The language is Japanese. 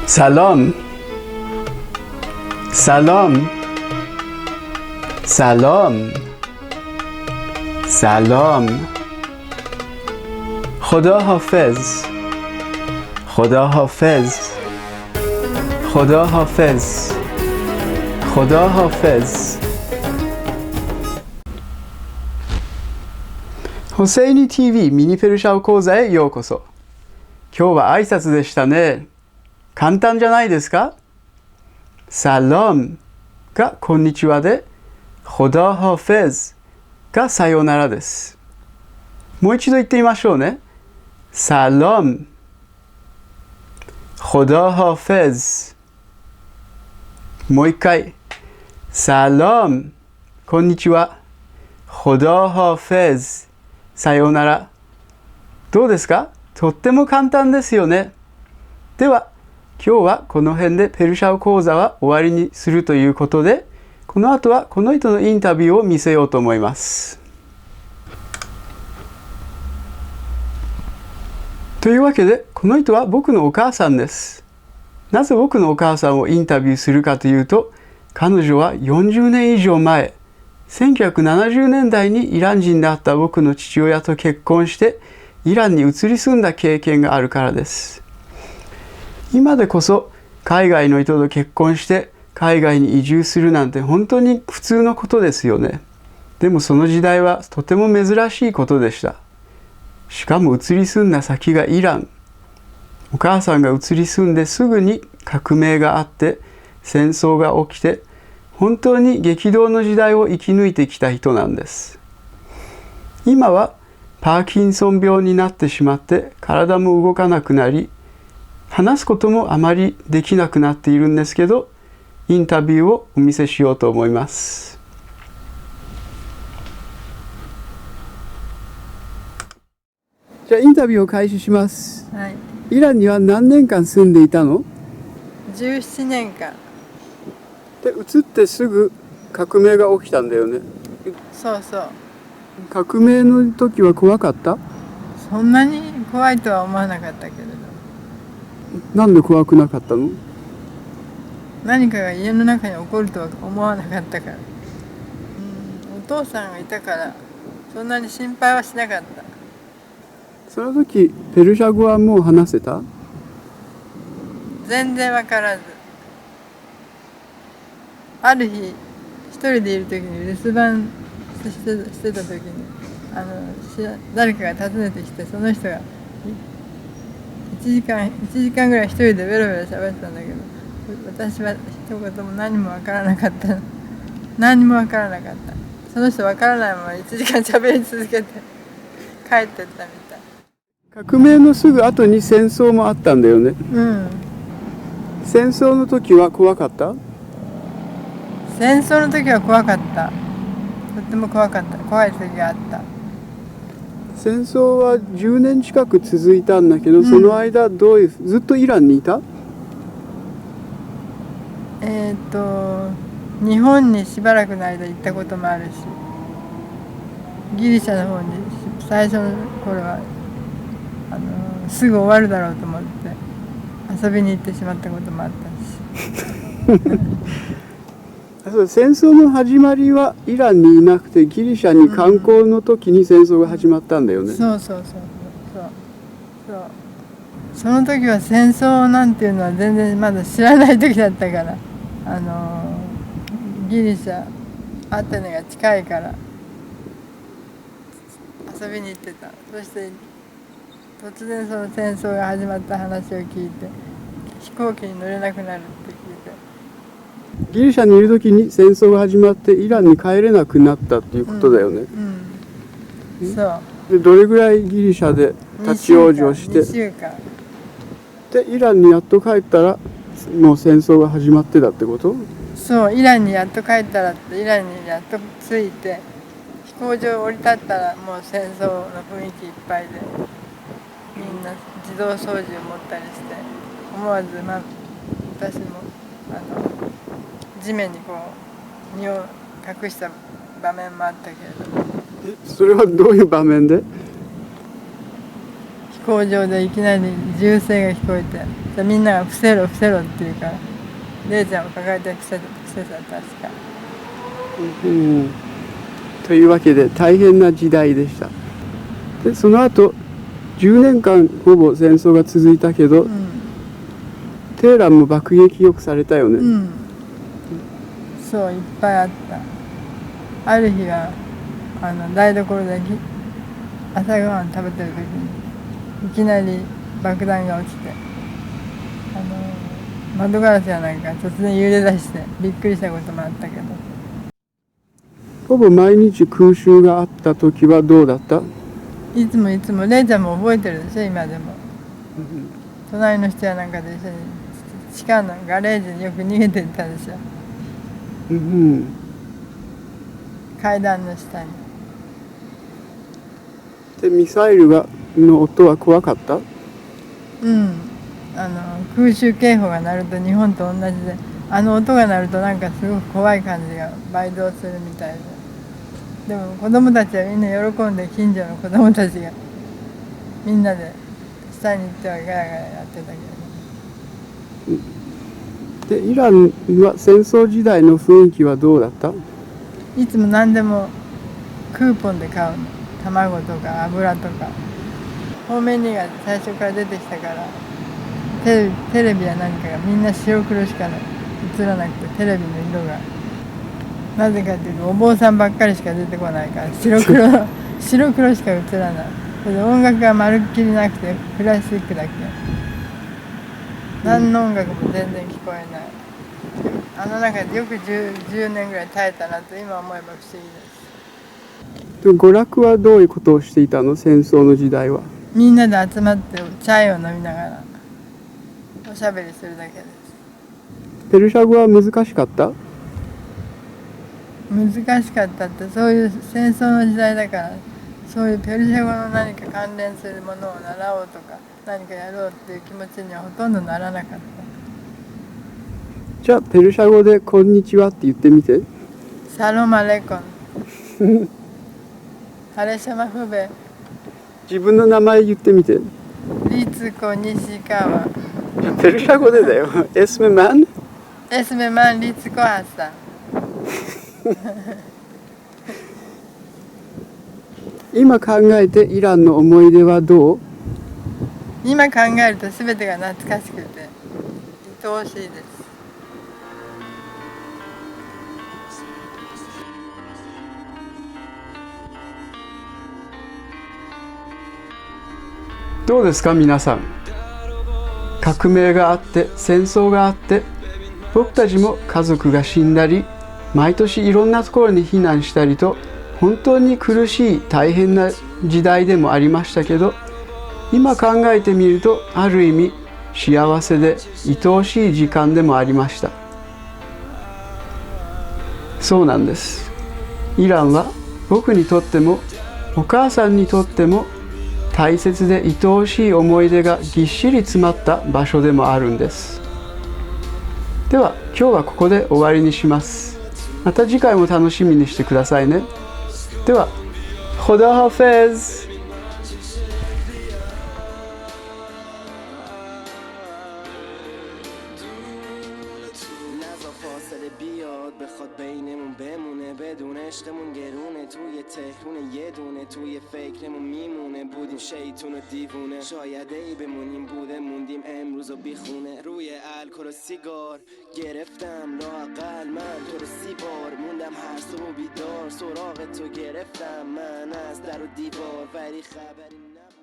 سلام سلام سلام سلام خدا حافظ خدا حافظ خدا حافظ خدا حافظホセイニ TV ミニペルシャオ講座へようこそ。今日は挨拶でしたね。簡単じゃないですか？サロムがこんにちはで、ホダハフェズがさようならです。もう一度言ってみましょうね。サロム、ホダハフェズ。もう一回。サロム、こんにちは。ホダハフェズ。さようなら。どうですか？とっても簡単ですよね。では、今日はこの辺でペルシャ語講座は終わりにするということで、この後はこの人のインタビューを見せようと思います。というわけで、この人は僕のお母さんです。なぜ僕のお母さんをインタビューするかというと、彼女は40年以上前、1970年代にイラン人であった僕の父親と結婚してイランに移り住んだ経験があるからです。今でこそ海外の人と結婚して海外に移住するなんて本当に普通のことですよね。でもその時代はとても珍しいことでした。しかも移り住んだ先がイラン。お母さんが移り住んですぐに革命があって戦争が起きて本当に激動の時代を生き抜いてきた人なんです。今はパーキンソン病になってしまって体も動かなくなり、話すこともあまりできなくなっているんですけど、インタビューをお見せしようと思います。じゃあインタビューを開始します。はい、イランには何年間住んでいたの17年間。で、移ってすぐ革命が起きたんだよね。そうそう。革命の時は怖かった？そんなに怖いとは思わなかったけれど。なんで怖くなかったの？何かが家の中に起こるとは思わなかったから。お父さんがいたからそんなに心配はしなかった。その時ペルシャ語はもう話せた？全然わからず。ある日一人でいる時に留守番してた時に誰かが訪ねてきて、その人が1時間ぐらい一人でベロベロ喋ってたんだけど、私は一言も何もわからなかった。何もわからなかった。その人わからないまま1時間喋り続けて帰ってったみたい。革命のすぐ後に戦争もあったんだよね。うん。戦争の時は怖かった？戦争の時は怖かった。とっても怖かった。怖い時があった。戦争は10年近く続いたんだけど、その間ずっとイランにいた？日本にしばらくの間行ったこともあるし、ギリシャの方に最初の頃はすぐ終わるだろうと思って遊びに行ってしまったこともあったし。戦争の始まりはイランにいなくてギリシャに観光の時に戦争が始まったんだよね。そう。その時は戦争なんていうのは全然まだ知らない時だったから、ギリシャアテネが近いから遊びに行ってた。そして突然その戦争が始まった話を聞いて、飛行機に乗れなくなるって聞いて。ギリシャにいる時に戦争が始まってイランに帰れなくなったっていうことだよね。そうで、どれぐらいギリシャで立ち往生して2週間でイランにやっと帰ったらもう戦争が始まってたってこと？そう、イランにやっと帰ったらって、イランにやっと着いて飛行場降り立ったらもう戦争の雰囲気いっぱいで、みんな自動操縦を持ったりして思わず、私も地面にこう身を隠した場面もあったけれども。それはどういう場面で？飛行場でいきなり銃声が聞こえて、でみんなが伏せろ伏せろって言うから、レイちゃんを抱えて伏せた確か。というわけで大変な時代でした。でその後10年間ほぼ戦争が続いたけど、テーランも爆撃よくされたよね。そういっぱいあった。ある日は台所で朝ごはん食べてる時にいきなり爆弾が落ちて、窓ガラスやなんか突然揺れ出してびっくりしたこともあったけど。ほぼ毎日空襲があった時はどうだった？いつもレイちゃんも覚えてるでしょ今でも。隣の人やなんかと一緒に地下のガレージによく逃げてたでしょ。階段の下に。でミサイルの音は怖かった？空襲警報が鳴ると日本と同じで、音が鳴るとなんかすごく怖い感じが倍増するみたいで。でも子供たちはみんな喜んで、近所の子供たちがみんなで下に行ってはガヤガヤやってたけど。でイランは戦争時代の雰囲気はどうだった？いつも何でもクーポンで買うの。卵とか油とか。方面にが最初から出てきたから、テレビや何かがみんな白黒しか映らなくて、テレビの色がなぜかっていうとお坊さんばっかりしか出てこないから白黒しか映らない。それで音楽がまるっきりなくてクラシックだけ、何の音楽も全然聞こえない。中でよく 10年ぐらい耐えたなと今思えば不思議です。娯楽はどういうことをしていたの？戦争の時代は。みんなで集まってチャイを飲みながらおしゃべりするだけです。ペルシャ語は難しかった？難しかったって、そういう戦争の時代だから、そういうペルシャ語の何か関連するものを習おうとか何かやろうっていう気持ちにはほとんどならなかった。じゃあペルシャ語でこんにちはって言ってみて。サロマレコンハレシャマフベ。自分の名前言ってみて。リツコ西川。ペルシャ語でだよ。エスメマンリツコハサン。今考えてイランの思い出はどう？今考えると全てが懐かしくて愛おしいです。どうですか皆さん。革命があって戦争があって、僕たちも家族が死んだり、毎年いろんなところに避難したりと、本当に苦しい大変な時代でもありましたけど、今考えてみるとある意味幸せで愛おしい時間でもありました。そうなんです。イランは僕にとってもお母さんにとっても大切で愛おしい思い出がぎっしり詰まった場所でもあるんです。では今日はここで終わりにします。また次回も楽しみにしてくださいね。では、خدا حافظ。بخواد بینمون بمونه بدون عشقمون گرونه توی تهرون یه دونه توی فکرمون میمونه بودیم شیطون و دیوونه شاید ای بمونیم بوده موندیم امروز و بیخونه روی الکل و سیگار گرفتم لااقل من تو رو 30 بار موندم هر صبح بیدار سراغ تو گرفتم من از در و دیوار ولی خبری نبود